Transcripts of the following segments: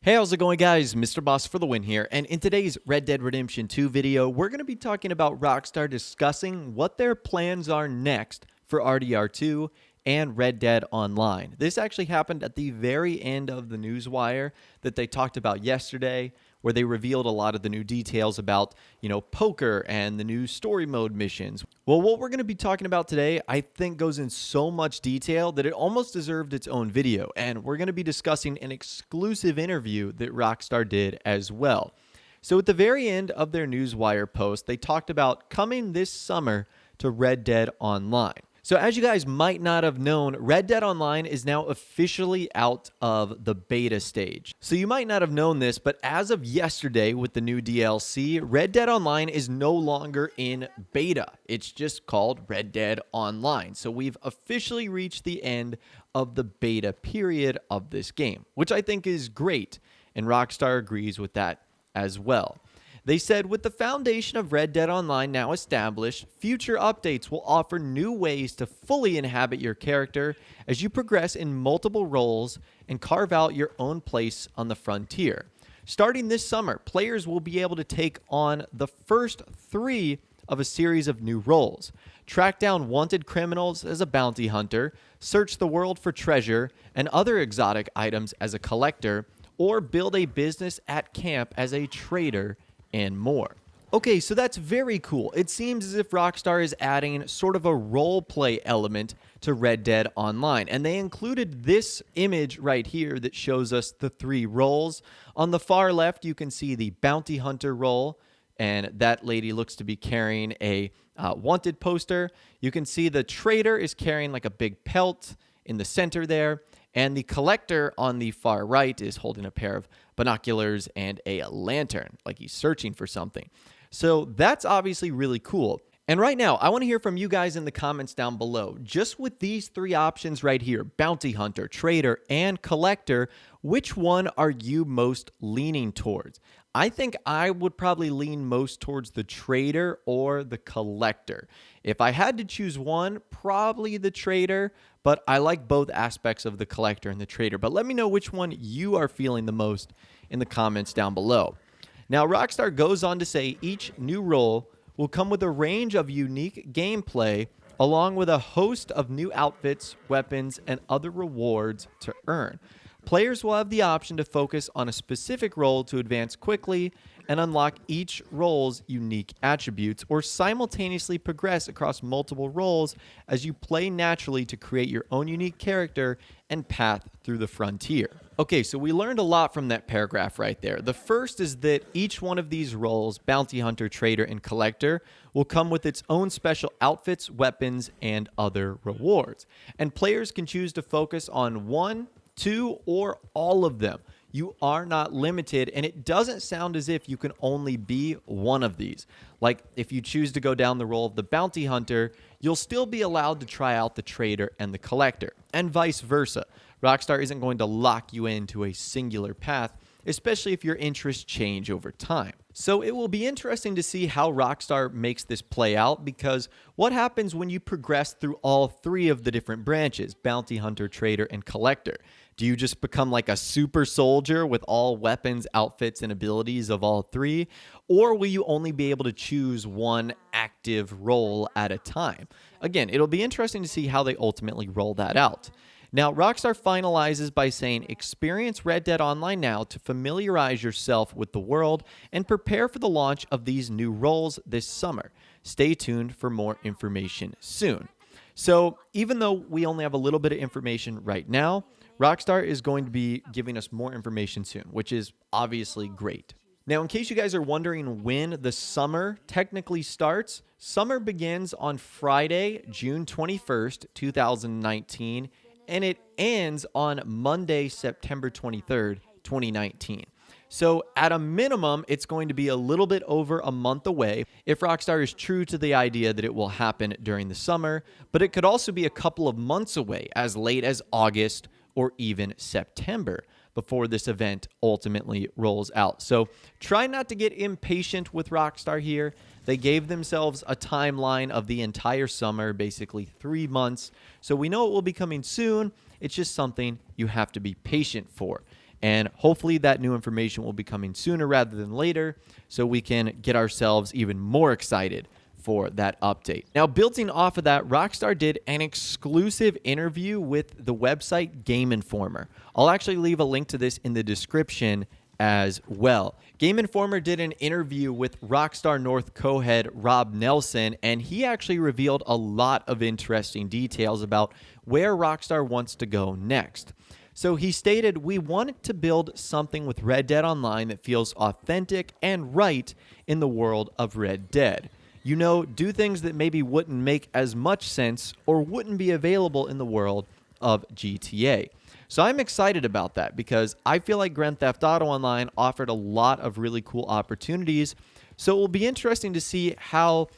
Hey, how's it going, guys? Mr. Boss for the win here, and in today's Red Dead Redemption 2 video, we're going to be talking about Rockstar discussing what their plans are next for RDR2 and Red Dead Online. This actually happened at the very end of the newswire that they talked about yesterday, where they revealed a lot of the new details about, poker and the new story mode missions. Well, what we're going to be talking about today, I think goes in so much detail that it almost deserved its own video. And we're going to be discussing an exclusive interview that Rockstar did as well. So at the very end of their newswire post, they talked about coming this summer to Red Dead Online. So as you guys might not have known, Red Dead Online is now officially out of the beta stage. So you might not have known this, but as of yesterday with the new DLC, Red Dead Online is no longer in beta. It's just called Red Dead Online. So we've officially reached the end of the beta period of this game, which I think is great, and Rockstar agrees with that as well. They said, with the foundation of Red Dead Online now established, future updates will offer new ways to fully inhabit your character as you progress in multiple roles and carve out your own place on the frontier. Starting this summer, players will be able to take on the first 3 of a series of new roles: track down wanted criminals as a bounty hunter, search the world for treasure and other exotic items as a collector, or build a business at camp as a trader, and more. Okay, so that's very cool. It seems as if Rockstar is adding sort of a role play element to Red Dead Online, and they included this image right here that shows us the 3 roles. On the far left, you can see the bounty hunter role, and that lady looks to be carrying a wanted poster. You can see the trader is carrying like a big pelt in the center there, and the collector on the far right is holding a pair of binoculars and a lantern, like he's searching for something. So that's obviously really cool. And right now, I want to hear from you guys in the comments down below. Just with these 3 options right here, bounty hunter, trader, and collector, which one are you most leaning towards? I think I would probably lean most towards the trader or the collector. If I had to choose one, probably the trader, but I like both aspects of the collector and the trader. But let me know which one you are feeling the most in the comments down below. Now, Rockstar goes on to say each new role will come with a range of unique gameplay, along with a host of new outfits, weapons, and other rewards to earn. Players will have the option to focus on a specific role to advance quickly and unlock each role's unique attributes, or simultaneously progress across multiple roles as you play naturally to create your own unique character and path through the frontier. Okay, so we learned a lot from that paragraph right there. The first is that each one of these roles, bounty hunter, trader, and collector, will come with its own special outfits, weapons, and other rewards. And players can choose to focus on 1, 2, or all of them. You are not limited, and it doesn't sound as if you can only be one of these. Like, if you choose to go down the role of the bounty hunter, you'll still be allowed to try out the trader and the collector, and vice versa. Rockstar isn't going to lock you into a singular path, especially if your interests change over time. So it will be interesting to see how Rockstar makes this play out, because what happens when you progress through all 3 of the different branches, bounty hunter, trader, and collector? Do you just become like a super soldier with all weapons, outfits, and abilities of all 3? Or will you only be able to choose one active role at a time? Again, it'll be interesting to see how they ultimately roll that out. Now, Rockstar finalizes by saying, experience Red Dead Online now to familiarize yourself with the world and prepare for the launch of these new roles this summer. Stay tuned for more information soon. So even though we only have a little bit of information right now, Rockstar is going to be giving us more information soon, which is obviously great. Now, in case you guys are wondering when the summer technically starts, summer begins on Friday, June 21st, 2019, and it ends on Monday, September 23rd, 2019. So at a minimum, it's going to be a little bit over a month away if Rockstar is true to the idea that it will happen during the summer, but it could also be a couple of months away, as late as August or even September, before this event ultimately rolls out. So try not to get impatient with Rockstar here. They gave themselves a timeline of the entire summer, basically 3 months. So we know it will be coming soon. It's just something you have to be patient for. And hopefully that new information will be coming sooner rather than later so we can get ourselves even more excited for that update. Now, building off of that, Rockstar did an exclusive interview with the website Game Informer. I'll actually leave a link to this in the description as well. Game Informer did an interview with Rockstar North co-head Rob Nelson, and he actually revealed a lot of interesting details about where Rockstar wants to go next. So he stated, "We wanted to build something with Red Dead Online that feels authentic and right in the world of Red Dead. You know, do things that maybe wouldn't make as much sense or wouldn't be available in the world of GTA." So I'm excited about that because I feel like Grand Theft Auto Online offered a lot of really cool opportunities. So it will be interesting to see how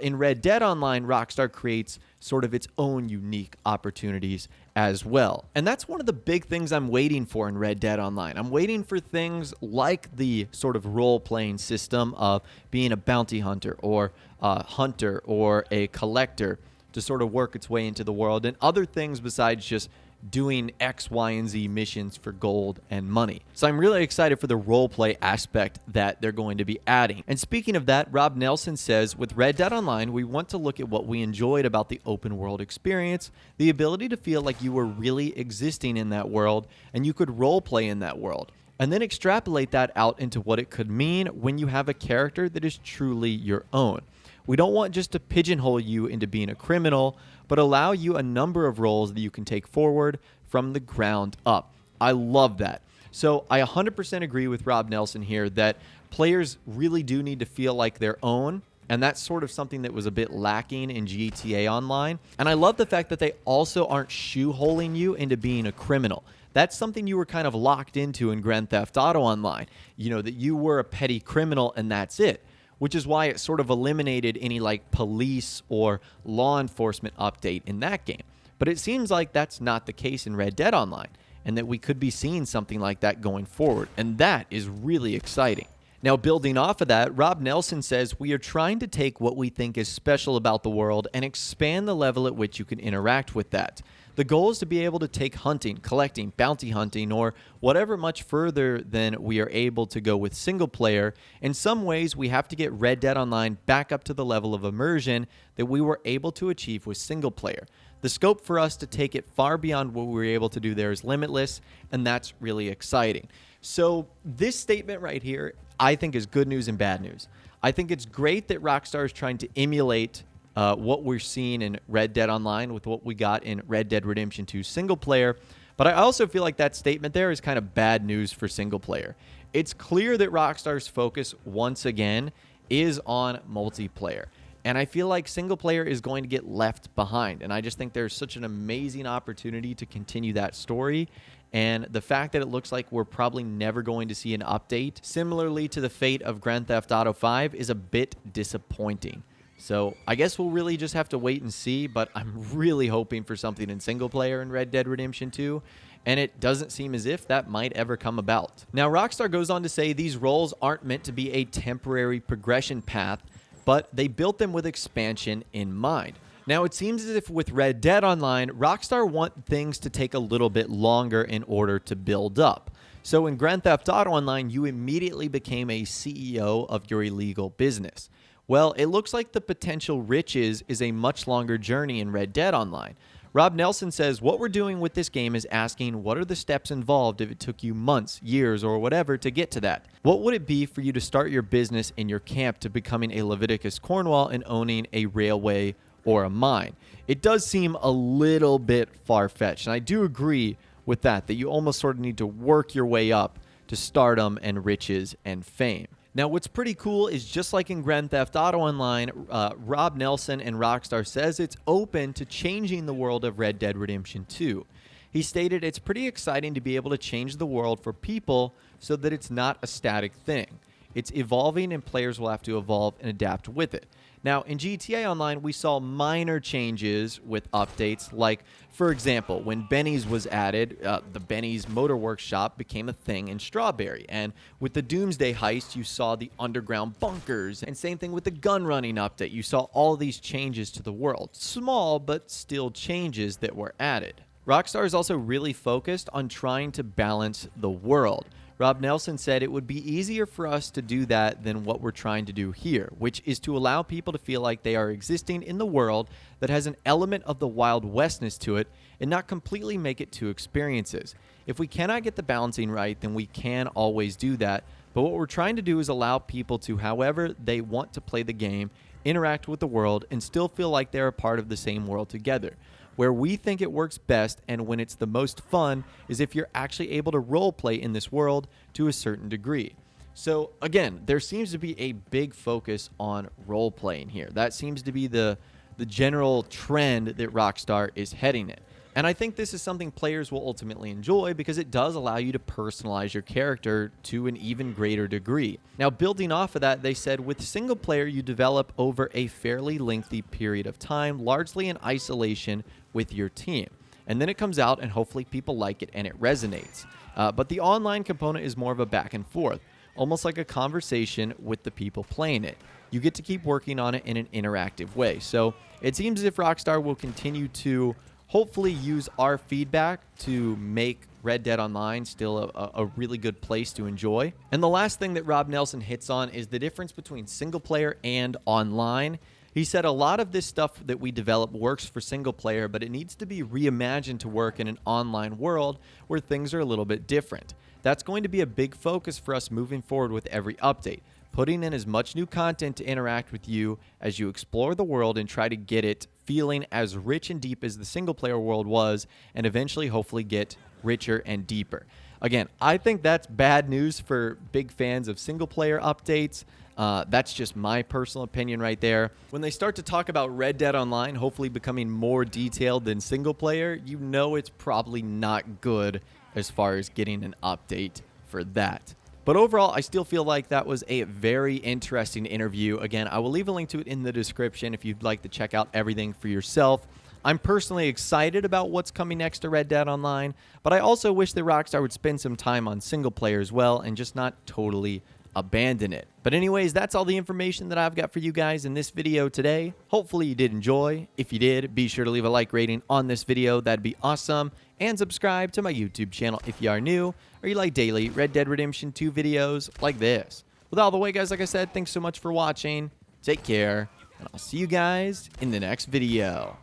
in Red Dead Online, Rockstar creates sort of its own unique opportunities as well. And that's one of the big things I'm waiting for in Red Dead Online. I'm waiting for things like the sort of role-playing system of being a bounty hunter or a hunter or a collector to sort of work its way into the world, and other things besides just doing X, Y, and Z missions for gold and money. So I'm really excited for the roleplay aspect that they're going to be adding. And speaking of that, Rob Nelson says, "With Red Dead Online, we want to look at what we enjoyed about the open world experience, the ability to feel like you were really existing in that world and you could roleplay in that world, and then extrapolate that out into what it could mean when you have a character that is truly your own. We don't want just to pigeonhole you into being a criminal, but allow you a number of roles that you can take forward from the ground up." I love that. So I 100% agree with Rob Nelson here that players really do need to feel like their own, and that's sort of something that was a bit lacking in GTA Online. And I love the fact that they also aren't shoeholing you into being a criminal. That's something you were kind of locked into in Grand Theft Auto Online, you know, that you were a petty criminal and that's it, which is why it sort of eliminated any like police or law enforcement update in that game. But it seems like that's not the case in Red Dead Online, and that we could be seeing something like that going forward, and that is really exciting. Now, building off of that, Rob Nelson says, "We are trying to take what we think is special about the world and expand the level at which you can interact with that. The goal is to be able to take hunting, collecting, bounty hunting, or whatever much further than we are able to go with single player. In some ways, we have to get Red Dead Online back up to the level of immersion that we were able to achieve with single player. The scope for us to take it far beyond what we were able to do there is limitless, and that's really exciting." So this statement right here, I think, is good news and bad news. I think it's great that Rockstar is trying to emulate what we're seeing in Red Dead Online with what we got in Red Dead Redemption 2 single player, but I also feel like that statement there is kind of bad news for single player. It's clear that Rockstar's focus, once again, is on multiplayer, and I feel like single player is going to get left behind, and I just think there's such an amazing opportunity to continue that story, and the fact that it looks like we're probably never going to see an update, similarly to the fate of Grand Theft Auto 5, is a bit disappointing. So I guess we'll really just have to wait and see, but I'm really hoping for something in single player in Red Dead Redemption 2, and it doesn't seem as if that might ever come about. Now, Rockstar goes on to say these roles aren't meant to be a temporary progression path, but they built them with expansion in mind. Now, it seems as if with Red Dead Online, Rockstar want things to take a little bit longer in order to build up. So in Grand Theft Auto Online, you immediately became a CEO of your illegal business. Well, it looks like the potential riches is a much longer journey in Red Dead Online. Rob Nelson says, "What we're doing with this game is asking what are the steps involved if it took you months, years, or whatever to get to that? What would it be for you to start your business in your camp to becoming a Leviticus Cornwall and owning a railway or a mine?" It does seem a little bit far-fetched, and I do agree with that you almost sort of need to work your way up to stardom and riches and fame. Now, what's pretty cool is just like in Grand Theft Auto Online, Rob Nelson and Rockstar says it's open to changing the world of Red Dead Redemption 2. He stated it's pretty exciting to be able to change the world for people so that it's not a static thing. It's evolving and players will have to evolve and adapt with it. Now, in GTA Online, we saw minor changes with updates, like, for example, when Benny's was added, the Benny's Motor Workshop became a thing in Strawberry. And with the Doomsday Heist, you saw the underground bunkers. And same thing with the gun running update. You saw all these changes to the world. Small, but still changes that were added. Rockstar is also really focused on trying to balance the world. Rob Nelson said it would be easier for us to do that than what we're trying to do here, which is to allow people to feel like they are existing in the world that has an element of the Wild Westness to it and not completely make it two experiences. If we cannot get the balancing right, then we can always do that, but what we're trying to do is allow people to, however they want to play the game, interact with the world, and still feel like they're a part of the same world together. Where we think it works best and when it's the most fun is if you're actually able to role play in this world to a certain degree. So again, there seems to be a big focus on role playing here. That seems to be the general trend that Rockstar is heading in. And I think this is something players will ultimately enjoy because it does allow you to personalize your character to an even greater degree. Now, building off of that, they said with single player, you develop over a fairly lengthy period of time, largely in isolation with your team. And then it comes out and hopefully people like it and it resonates. But the online component is more of a back and forth, almost like a conversation with the people playing it. You get to keep working on it in an interactive way. So it seems as if Rockstar will continue to hopefully use our feedback to make Red Dead Online still a really good place to enjoy. And the last thing that Rob Nelson hits on is the difference between single player and online. He said a lot of this stuff that we develop works for single player, but it needs to be reimagined to work in an online world where things are a little bit different. That's going to be a big focus for us moving forward with every update, putting in as much new content to interact with you as you explore the world and try to get it feeling as rich and deep as the single player world was, and eventually hopefully get richer and deeper. Again, I think that's bad news for big fans of single player updates. That's just my personal opinion right there. When they start to talk about Red Dead Online hopefully becoming more detailed than single player, you know it's probably not good as far as getting an update for that. But overall, I still feel like that was a very interesting interview. Again, I will leave a link to it in the description if you'd like to check out everything for yourself. I'm personally excited about what's coming next to Red Dead Online, but I also wish that Rockstar would spend some time on single player as well and just not totally abandon it. But anyways, that's all the information that I've got for you guys in this video today. Hopefully you did enjoy. If you did, be sure to leave a like rating on this video. That'd be awesome. And subscribe to my YouTube channel if you are new or you like daily Red Dead Redemption 2 videos like this. With all the way, guys, like I said, thanks so much for watching. Take care, and I'll see you guys in the next video.